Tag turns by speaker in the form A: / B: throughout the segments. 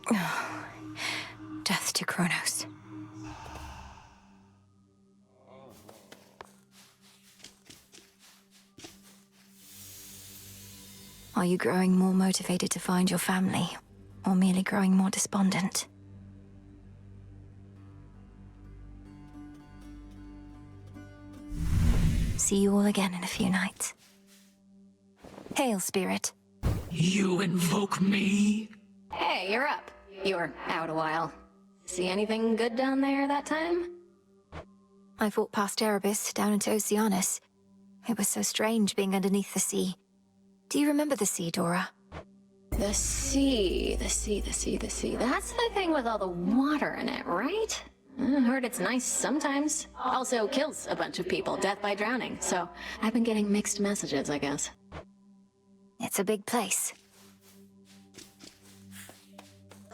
A: Death to Kronos. Are you growing more motivated to find your family, or merely growing more despondent? See you all again in a few nights. Hail, Spirit.
B: You invoke me?
C: Hey, you're up. You were out a while. See anything good down there that time?
A: I fought past Erebus down into Oceanus. It was so strange being underneath the sea. Do you remember the sea, Dora?
C: The sea. That's the thing with all the water in it, right? I heard it's nice sometimes. Also kills a bunch of people, death by drowning. So I've been getting mixed messages, I guess.
A: It's a big place.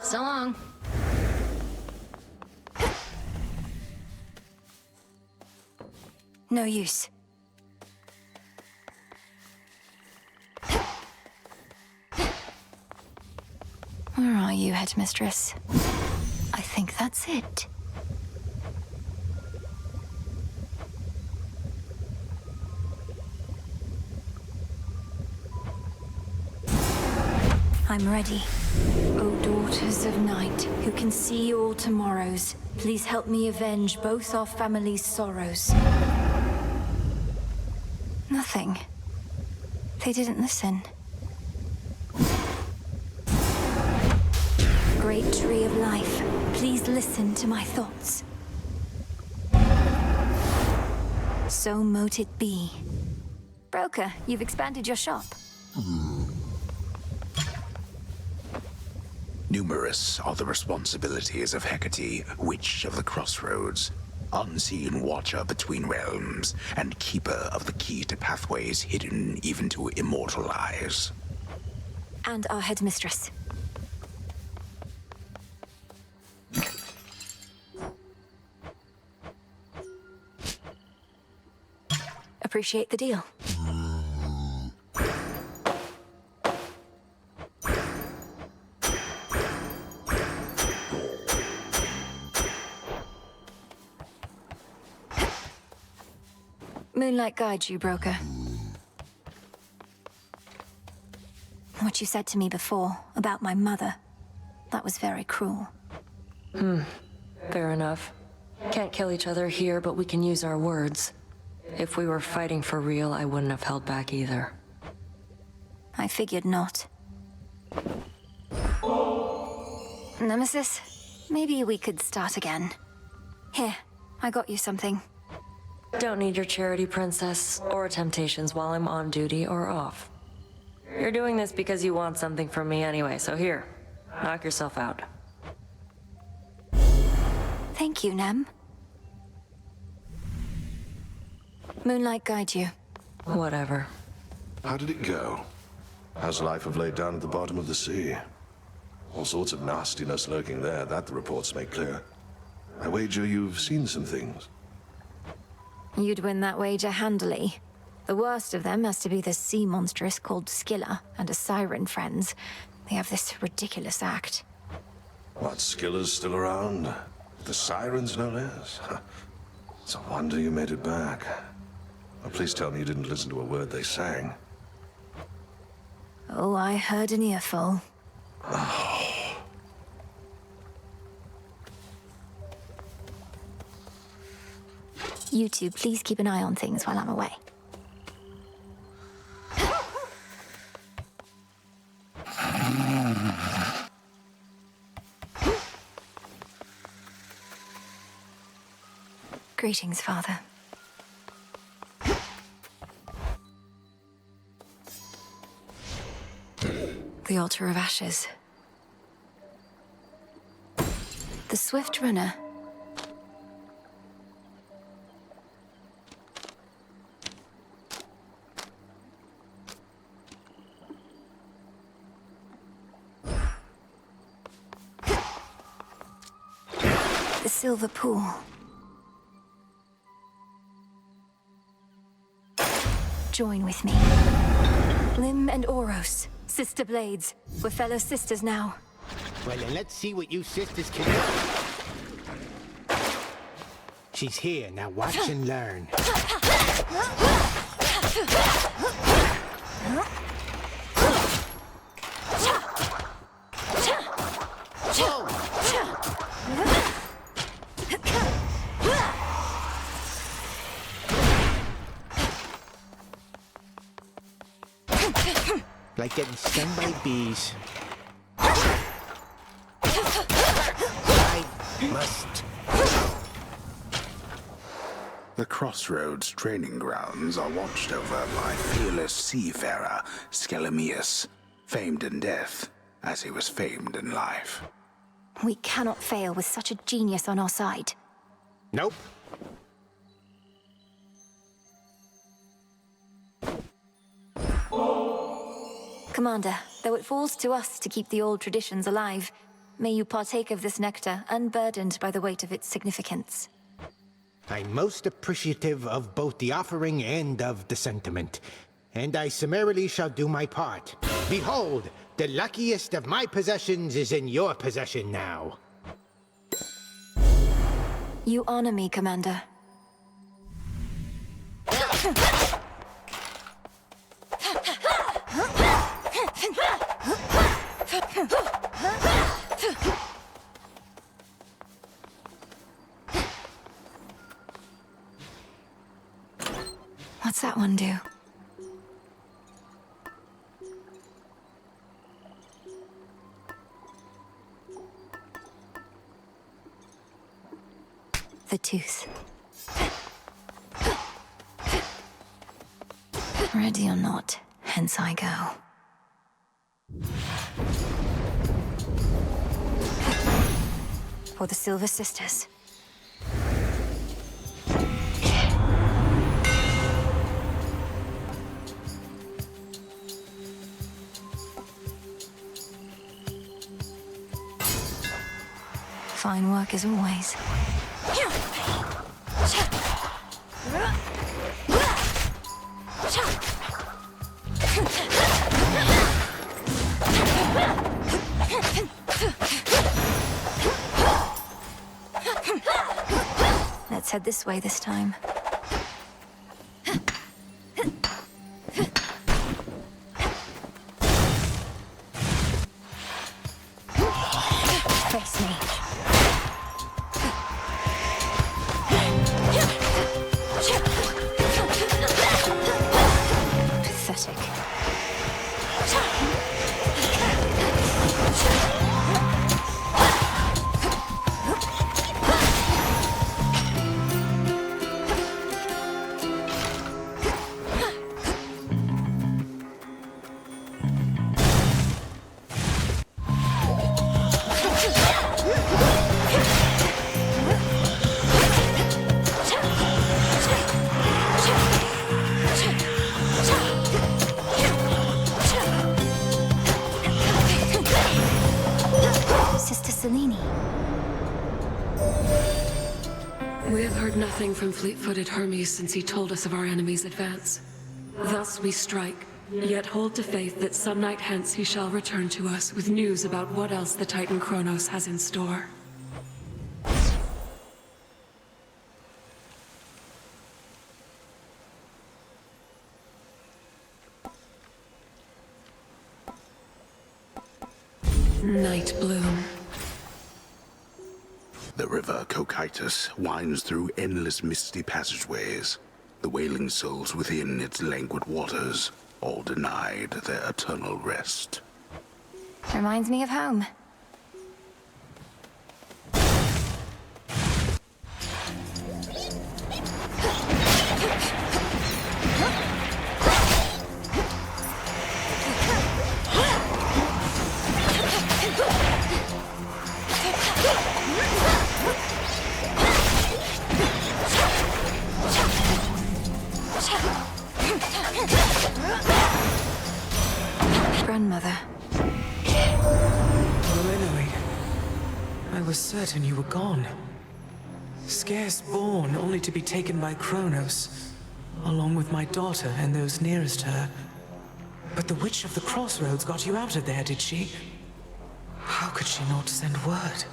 C: So long.
A: No use. Where are you, Headmistress? I think that's it. I'm ready. O daughters of night, who can see all tomorrows, please help me avenge both our families' sorrows. Nothing. They didn't listen. Great tree of life, please listen to my thoughts. So mote it be. Broker, you've expanded your shop.
D: Numerous are the responsibilities of Hecate, Witch of the Crossroads, unseen watcher between realms, and keeper of the key to pathways hidden even to immortal eyes.
A: And our headmistress. Appreciate the deal. Moonlight guides you, broker. What you said to me before about my mother, that was very cruel.
E: Fair enough. Can't kill each other here, but we can use our words. If we were fighting for real, I wouldn't have held back either.
A: I figured not. Nemesis, maybe we could start again. Here, I got you something.
E: Don't need your charity, princess, or temptations while I'm on duty or off. You're doing this because you want something from me anyway, so here, knock yourself out.
A: Thank you, Nem. Moonlight guide you.
E: Whatever.
F: How did it go? How's life of late down at the bottom of the sea? All sorts of nastiness lurking there, that the reports make clear. I wager you've seen some things.
A: You'd win that wager handily. The worst of them has to be the sea monstrous called Scylla and a siren friends. They have this ridiculous act.
F: What, Scylla's still around? The sirens, no less? It's a wonder you made it back. Well, please tell me you didn't listen to a word they sang.
A: Oh, I heard an earful. You two, please keep an eye on things while I'm away. Greetings, Father. The altar of ashes. The swift runner. The silver pool. Join with me. Lim and Oros, sister blades. We're fellow sisters now.
G: Well, then let's see what you sisters can do. She's here, now watch and learn. Like getting stung by bees. I must.
D: The Crossroads training grounds are watched over by fearless seafarer Skelemius, famed in death as he was famed in life.
A: We cannot fail with such a genius on our side.
G: Nope.
A: Commander, though it falls to us to keep the old traditions alive, may you partake of this nectar unburdened by the weight of its significance.
G: I'm most appreciative of both the offering and of the sentiment, and I summarily shall do my part. Behold, the luckiest of my possessions is in your possession now.
A: You honor me, Commander. What's that one do? The tooth. Ready or not, hence I go. For the Silver Sisters. Fine work as always. Let's head this way this time. Face me. Pathetic. Sister Selene.
H: We have heard nothing from fleet-footed Hermes since he told us of our enemy's advance. Thus we strike, yet hold to faith that some night hence he shall return to us with news about what else the Titan Kronos has in store. Night Bloom.
D: The river Cocytus winds through endless misty passageways, the wailing souls within its languid waters, all denied their eternal rest.
A: Reminds me of home. Grandmother.
B: Eleanor, I was certain you were gone. Scarce born, only to be taken by Kronos, along with my daughter and those nearest her. But the Witch of the Crossroads got you out of there, did she? How could could she not send word?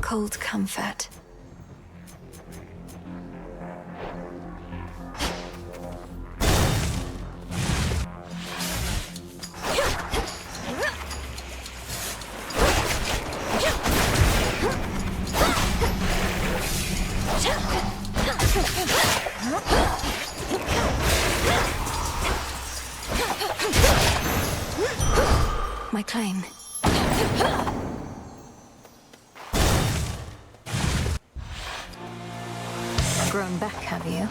A: Cold comfort. My claim. Grown back, have you?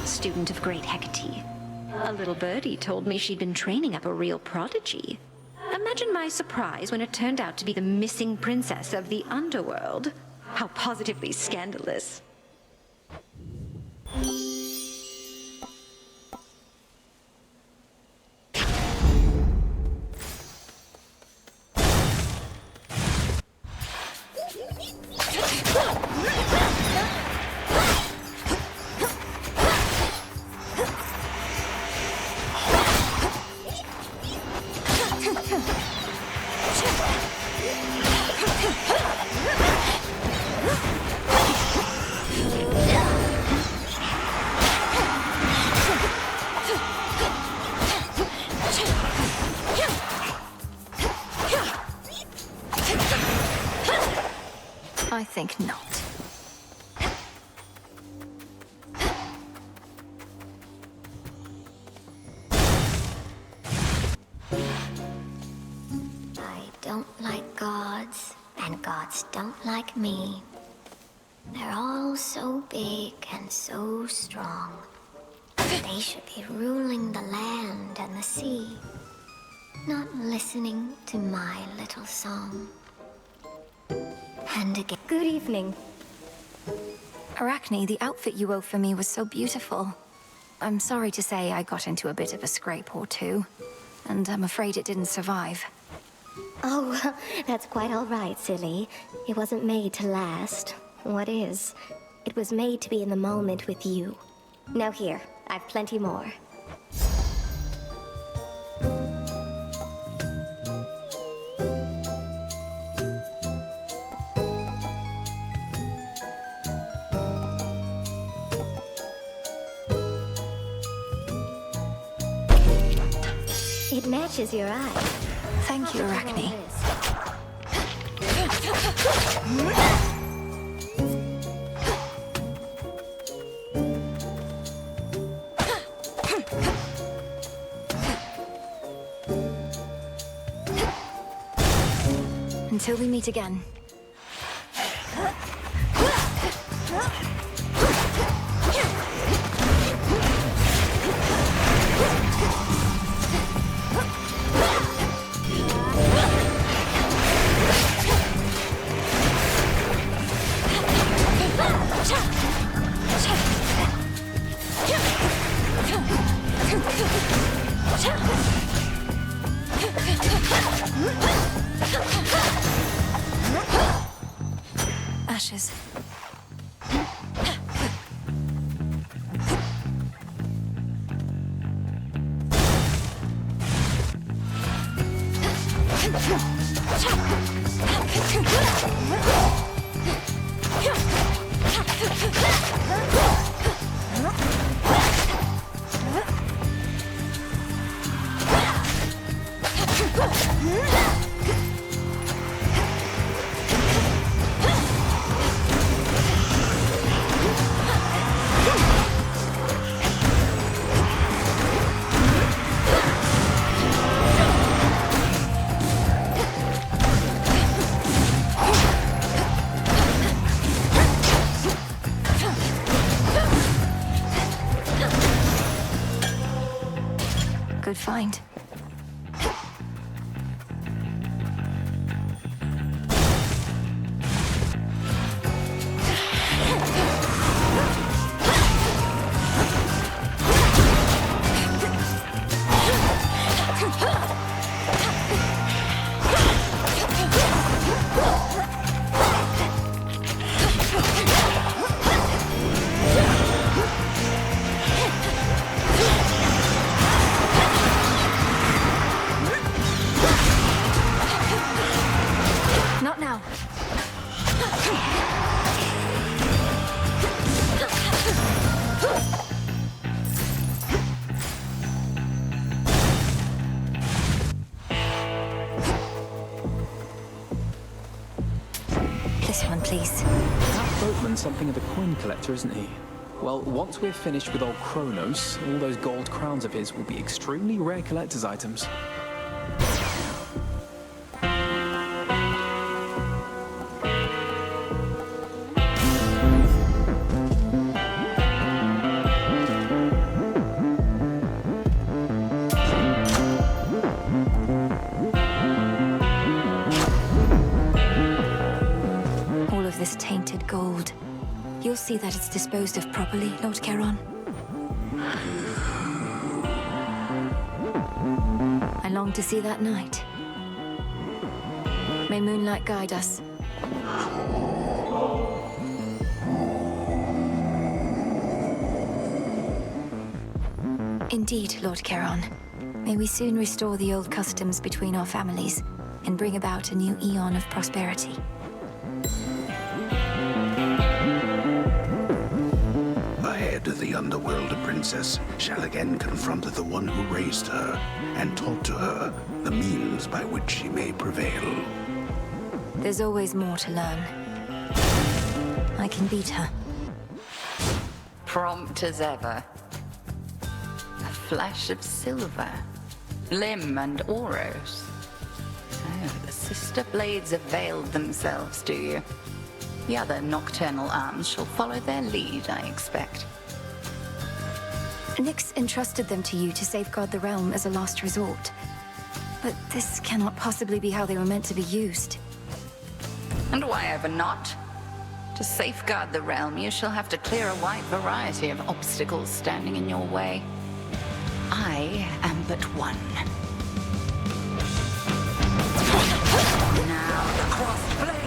I: Student of Great Hecate. A little birdie told me she'd been training up a real prodigy. Imagine my surprise when it turned out to be the missing princess of the underworld. How positively scandalous. I think not.
J: I don't like gods, and gods don't like me. They're all so big and so strong. They should be ruling the land and the sea, not listening to my little song. And again, good evening.
A: Arachne, the outfit you wove for me was so beautiful. I'm sorry to say I got into a bit of a scrape or two, and I'm afraid it didn't survive.
J: Oh, that's quite all right, silly. It wasn't made to last. What is? It was made to be in the moment with you. Now here, I've plenty more. It matches your eye.
A: Thank you, Arachne. Until we meet again. Ashes. find. Not now. This one, please.
K: That boatman's something of a coin collector, isn't he? Well, once we're finished with old Kronos, all those gold crowns of his will be extremely rare collector's items.
A: All of this tainted gold. You'll see that it's disposed of properly, Lord Charon. I long to see that night. May moonlight guide us. Indeed, Lord Charon. May we soon restore the old customs between our families and bring about a new eon of prosperity.
D: Ahead, the underworld princess shall again confront the one who raised her and taught to her the means by which she may prevail.
A: There's always more to learn. I can beat her.
L: Prompt as ever. A flash of silver. Limb and Oros. Oh, the sister blades have veiled themselves, do you? The other nocturnal arms shall follow their lead, I expect.
A: Nyx entrusted them to you to safeguard the realm as a last resort. But this cannot possibly be how they were meant to be used.
L: And why ever not? To safeguard the realm, you shall have to clear a wide variety of obstacles standing in your way. I am but one. Now the crossed flames!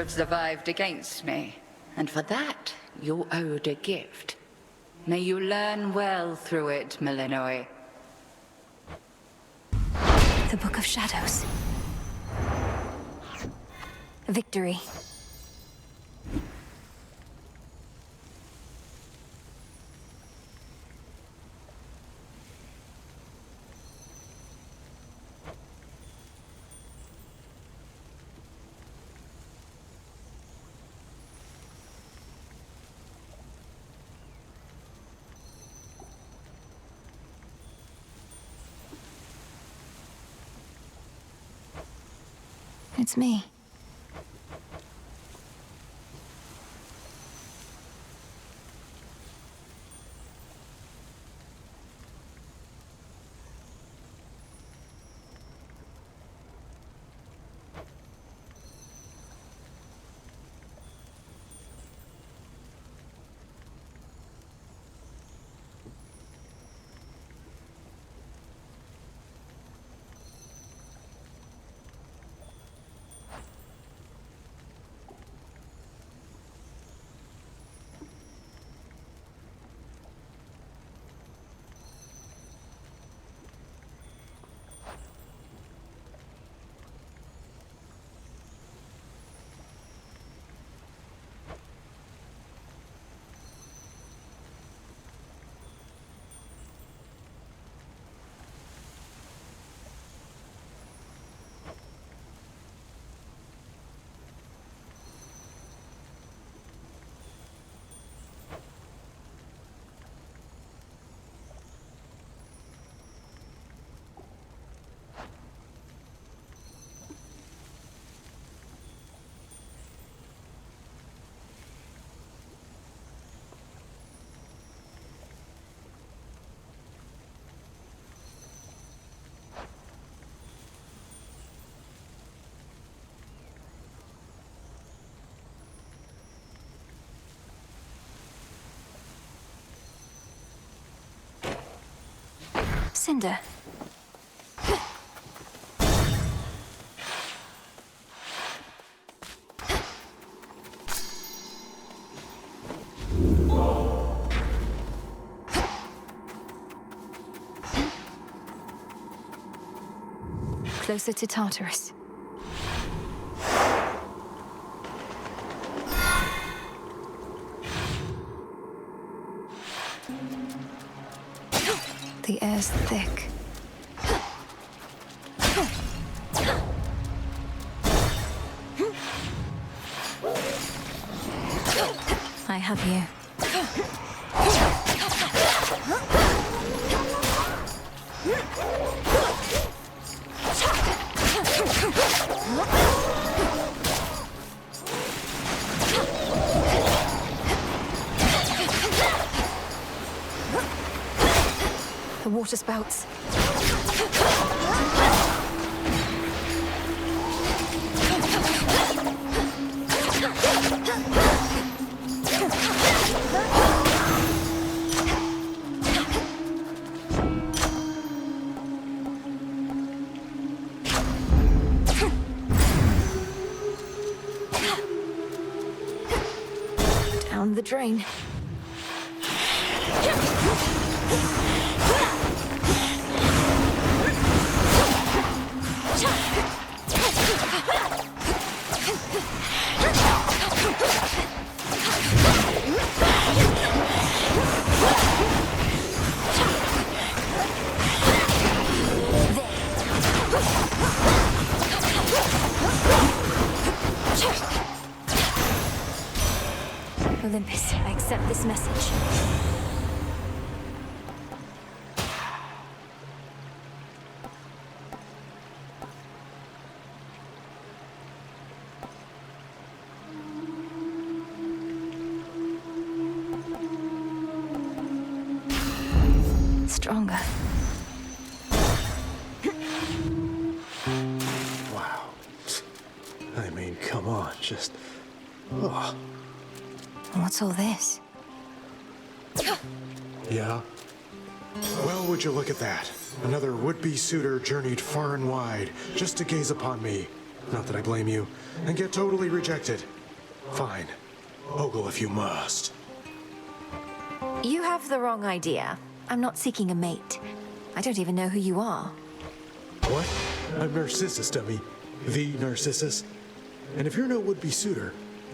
L: have survived against me, and for that, you're owed a gift. May you learn well through it, Malinois.
A: The Book of Shadows. Victory. It's me. Cinder. Closer to Tartarus. The air's thick. I have you. The water spouts. Down the drain. Olympus, I accept this message. Stronger.
M: Wow. I mean, come on, just... Oh.
A: What's all this?
M: Yeah? Well, would you look at that? Another would-be suitor journeyed far and wide just to gaze upon me. Not that I blame you. And get totally rejected. Fine. Ogle if you must.
A: You have the wrong idea. I'm not seeking a mate. I don't even know who you are.
M: What? I'm Narcissus, dummy. The Narcissus. And if you're no would-be suitor,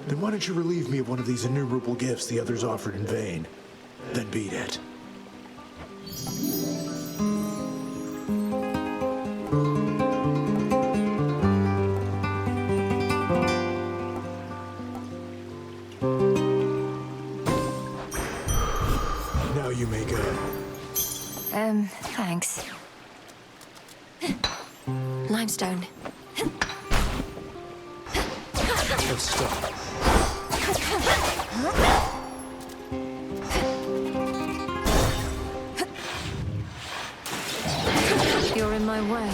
M: then why don't you relieve me of one of these innumerable gifts the others offered in vain? Then beat it. Now you may go.
A: Thanks. Limestone.
M: Let's stop.
A: You're in my way.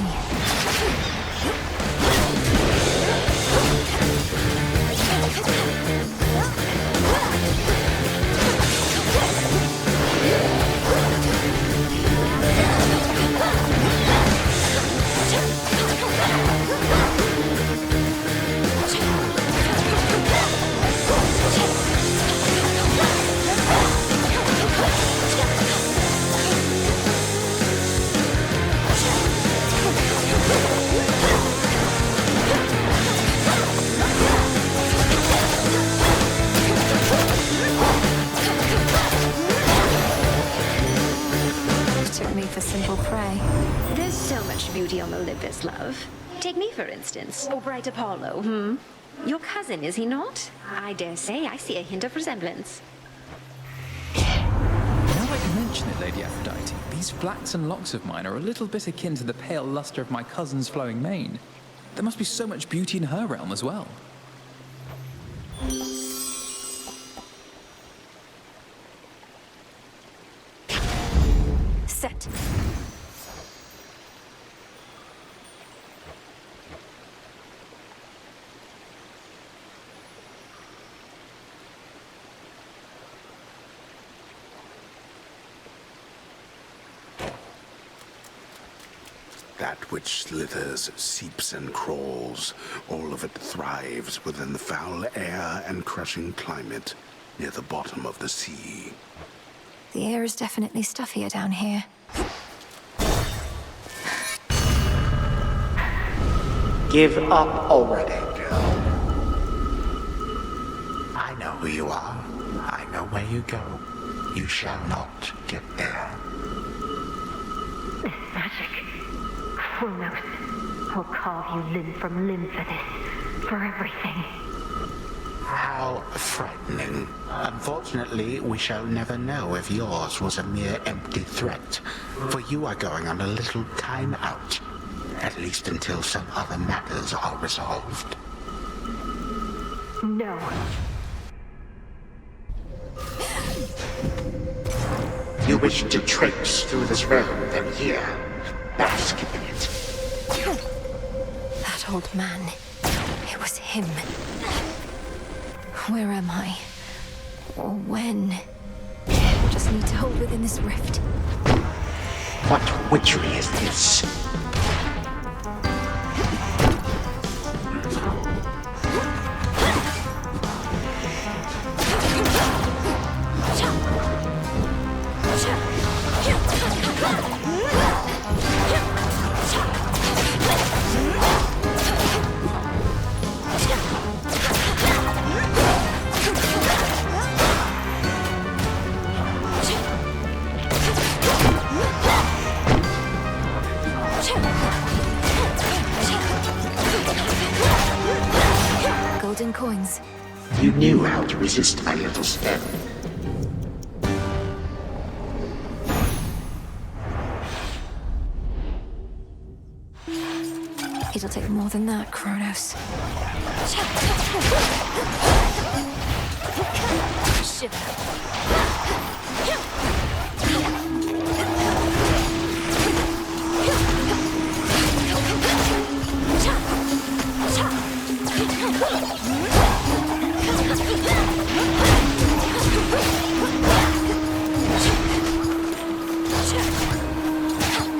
A: Took me for simple prey.
I: There's so much beauty on Olympus, love. Take me, for instance, or bright Apollo, Your cousin, is he not? I dare say I see a hint of resemblance.
K: Now that you mention it, Lady Aphrodite, these flaxen locks of mine are a little bit akin to the pale luster of my cousin's flowing mane. There must be so much beauty in her realm as well.
A: Set.
D: That which slithers, seeps, and crawls, all of it thrives within the foul air and crushing climate near the bottom of the sea.
A: The air is definitely stuffier down here.
D: Give up already, girl. I know who you are. I know where you go. You shall not get there.
N: This magic. Kronos. I'll carve you limb from limb for this. For everything.
D: How frightening. Unfortunately, we shall never know if yours was a mere empty threat, for you are going on a little time out, at least until some other matters are resolved.
N: No.
D: You wish to traipse through this realm, then here. Bask in it.
A: That old man. It was him. Where am I? Or when? Just need to hold within this rift.
D: What witchery is this?
A: Golden coins.
D: You knew how to resist my little step.
A: It'll take more than that, Kronos.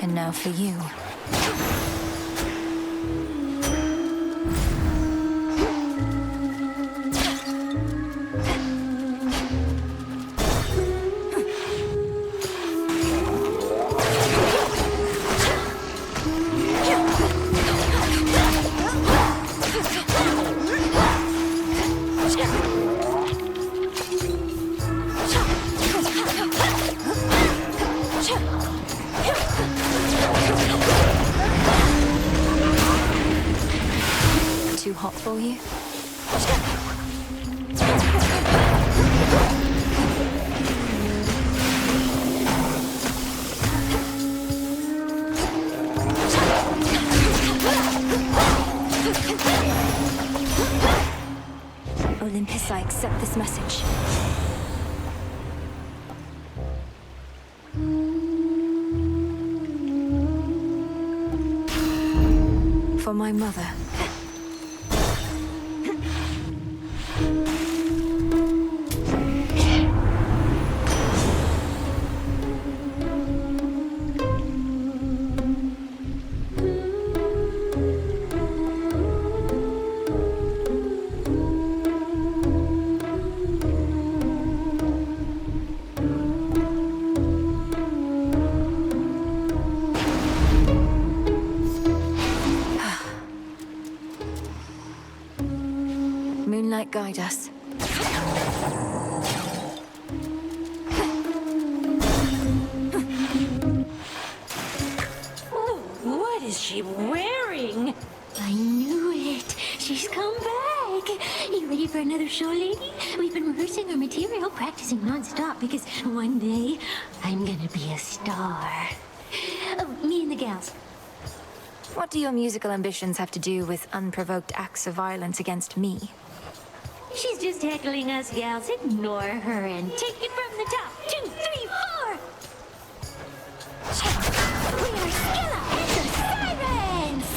A: And now for you. for you. Olympus, I accept this message. For my mother. Moonlight, guide us.
N: What is she wearing? I knew it. She's come back. You ready for another show, lady? We've been rehearsing our material, practicing non-stop, because one day I'm gonna be a star. Oh, me and the gals.
A: What do your musical ambitions have to do with unprovoked acts of violence against me?
N: She's just heckling us gals. Ignore her and take it from the top. 2, 3, 4! We are Skilla and the Sirens!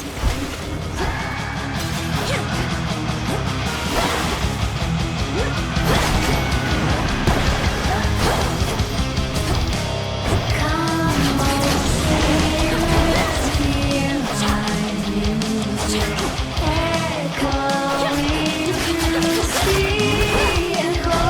J: Echoing through the sea, echo,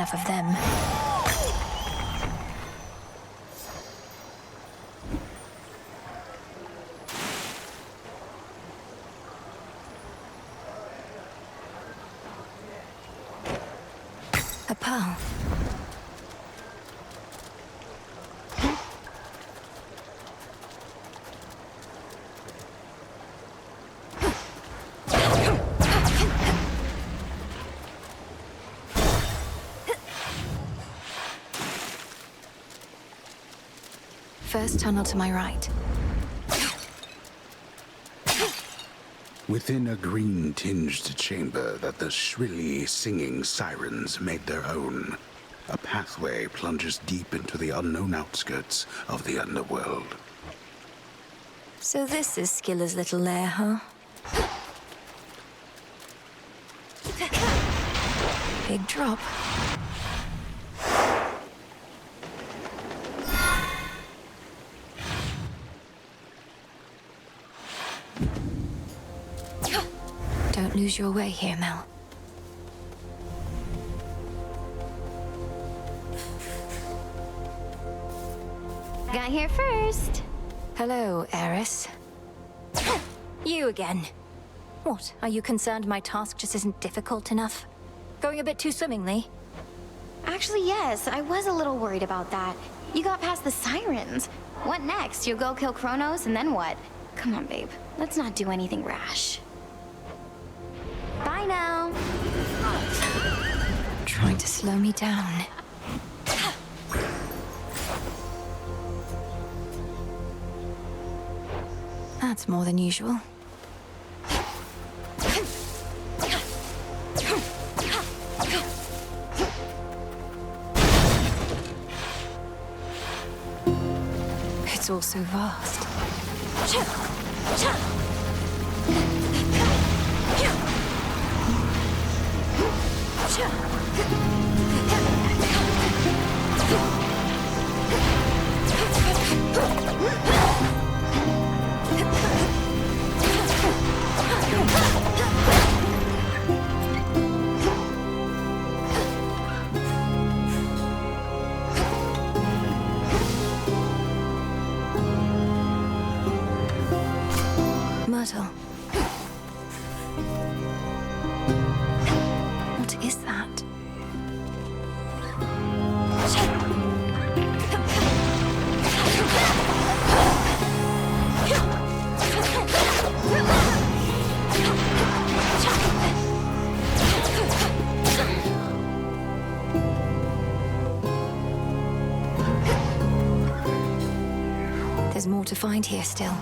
A: enough of them. A pearl. First tunnel to my right.
D: Within a green-tinged chamber that the shrilly singing sirens made their own, a pathway plunges deep into the unknown outskirts of the underworld.
A: So this is Skiller's little lair, huh? Big drop. Don't lose your way here, Mel.
I: Got here first.
A: Hello, Eris. You again. What, are you concerned my task just isn't difficult enough? Going a bit too swimmingly?
I: Actually, yes, I was a little worried about that. You got past the sirens. What next? You'll go kill Kronos, and then what? Come on, babe. Let's not do anything rash. Bye now.
A: Trying to slow me down. That's more than usual. It's all so vast. Myrtle. What is that? There's more to find here still.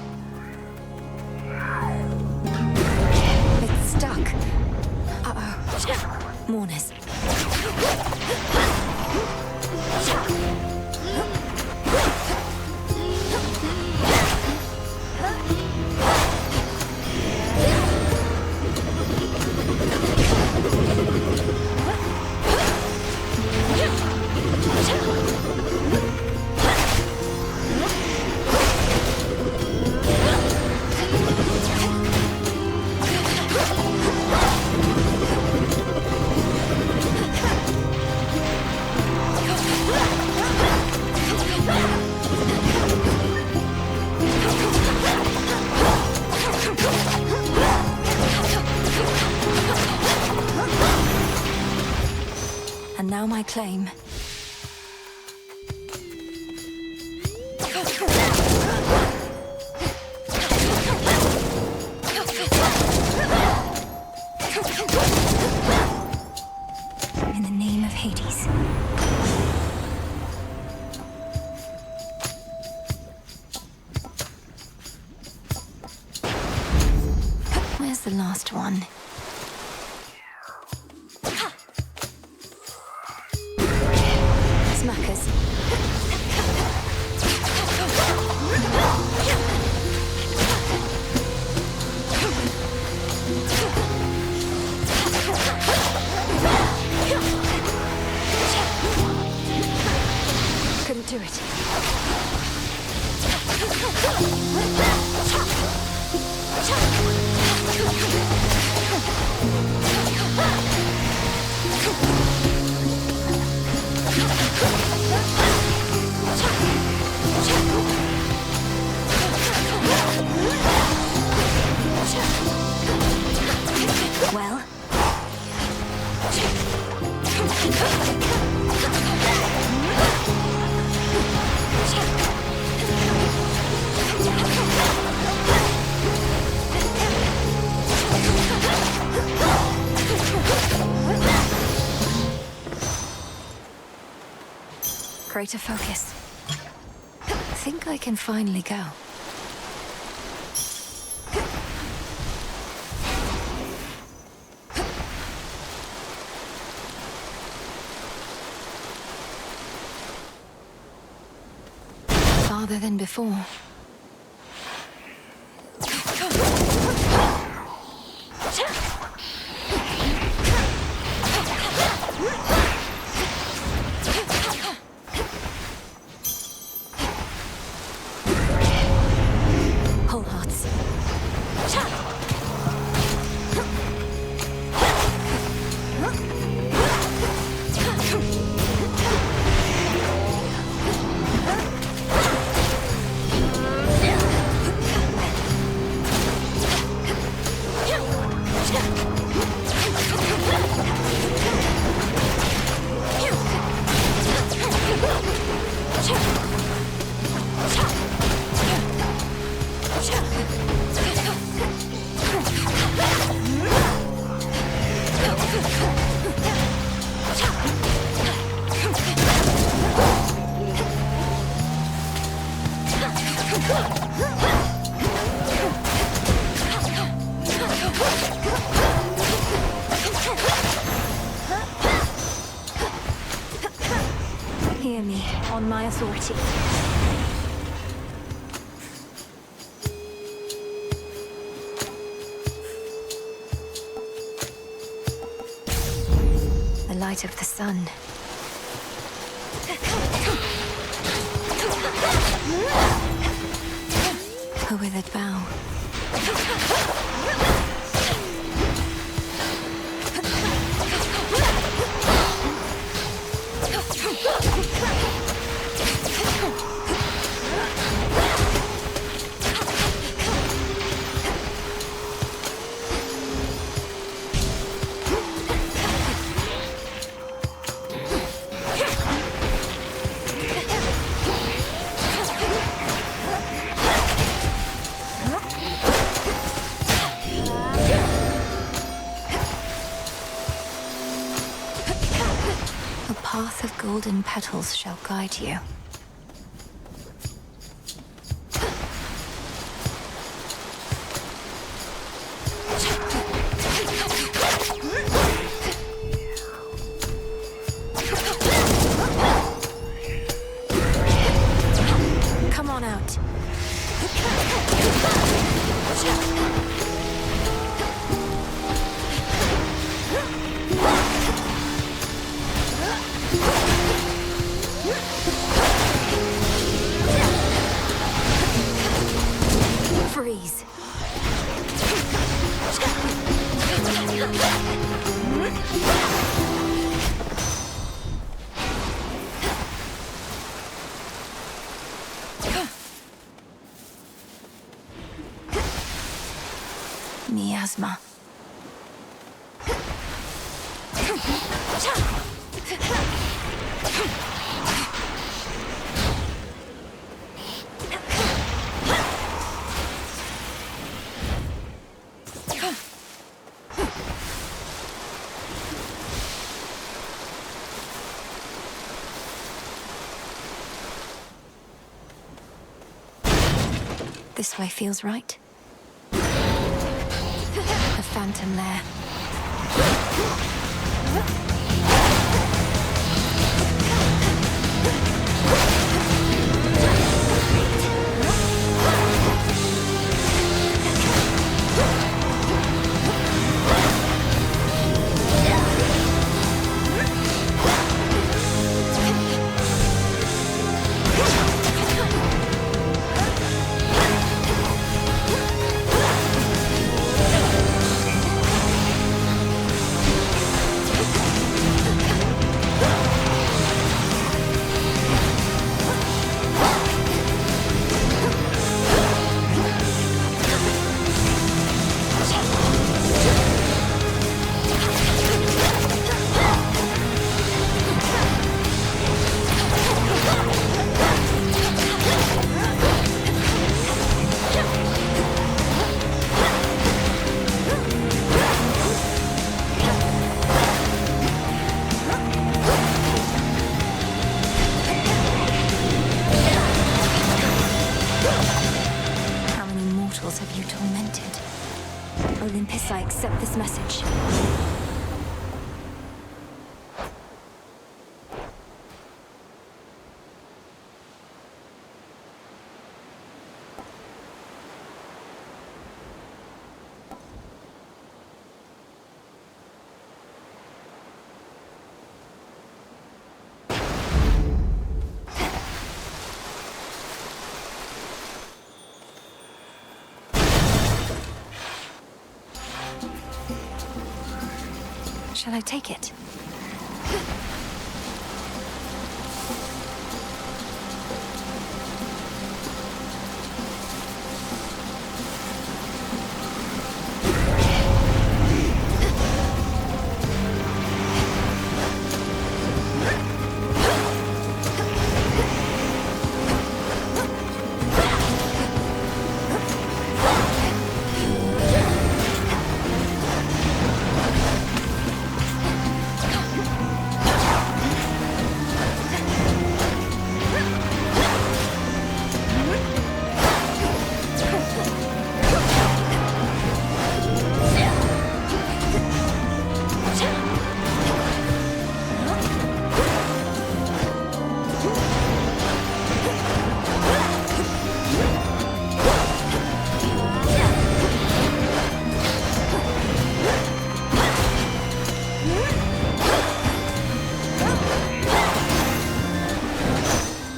A: It's stuck. Uh-oh. Mourners. And now my claim. In the name of Hades. Where's the last one? Smackers. Couldn't do it. Well? Greater focus. I think I can finally go. Farther than before. Whole hearts. Hear me, on my authority. The light of the sun. A withered bough. A path of golden petals shall guide you. Come on out. Freeze. Miasma. This way feels right. The phantom lair. Olympus, I accept this message. Shall I take it?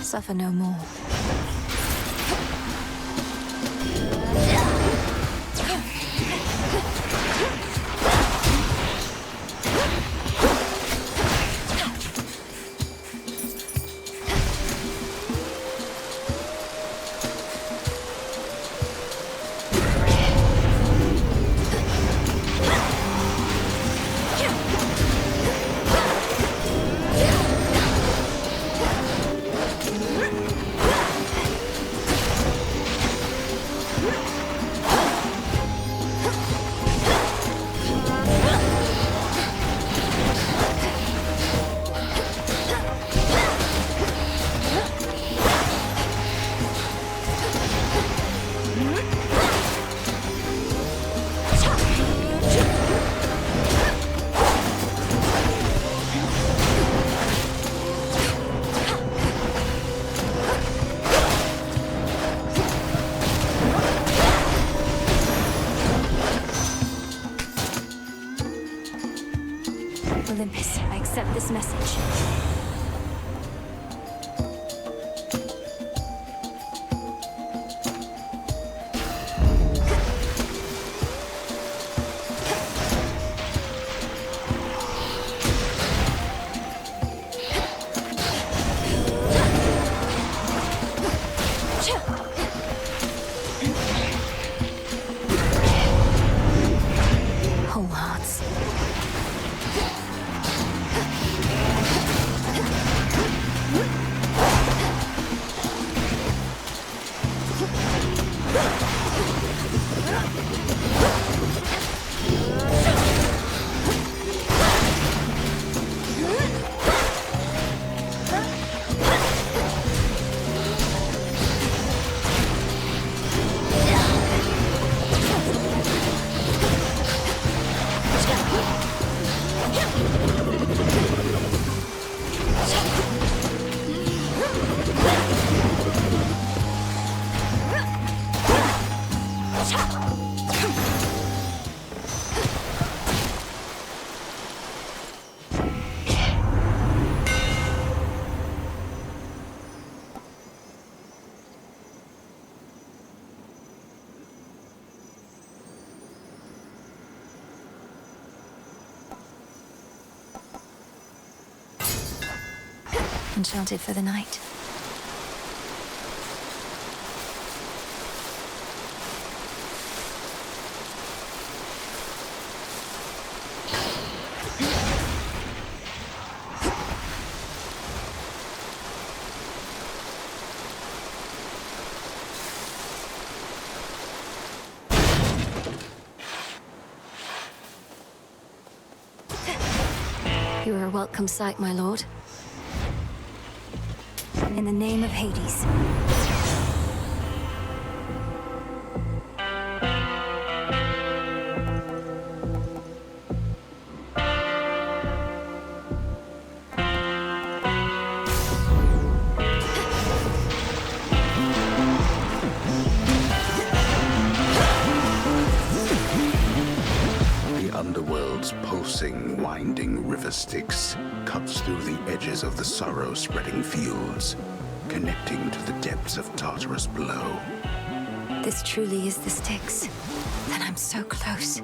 A: Suffer no more. Olympus, I accept this message. Whole hearts. Enchanted for the night. You are a welcome sight, my lord. In the name of Hades.
D: winding river Styx cuts through the edges of the sorrow-spreading fields, connecting to the depths of Tartarus below.
A: This truly is the Styx. Then I'm so close.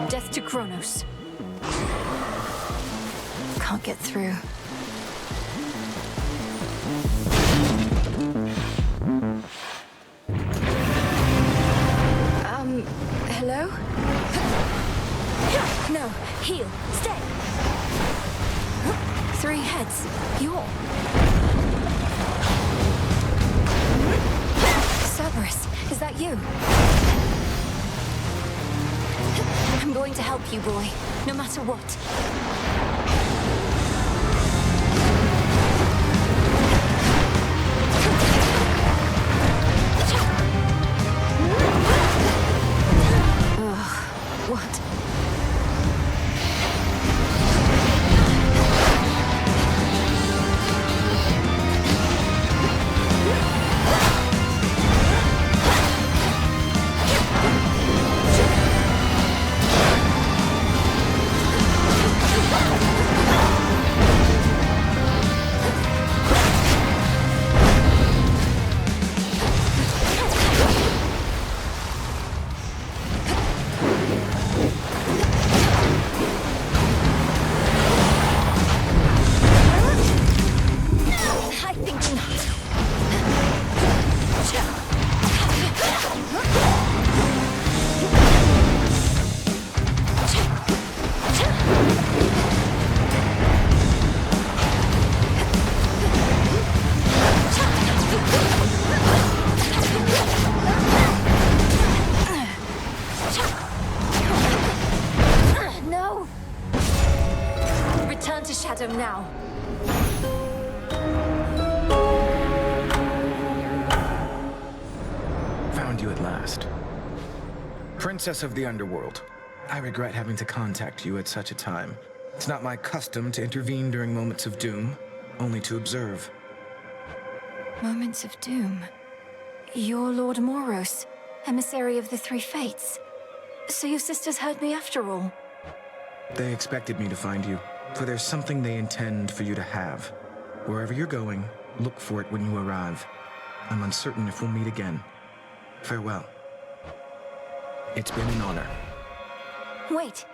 A: Death to Kronos. Can't get through. Hello? No, heal. Stay. 3 heads. You're... Cerberus, is that you? I'm going to help you, boy, no matter what. What? Now.
B: Found you at last. Princess of the Underworld. I regret having to contact you at such a time. It's not my custom to intervene during moments of doom, only to observe.
A: Moments of doom? You're Lord Moros, emissary of the 3 fates. So your sisters heard me after all?
B: They expected me to find you. For there's something they intend for you to have. Wherever you're going, look for it when you arrive. I'm uncertain if we'll meet again. Farewell. It's been an honor.
A: Wait.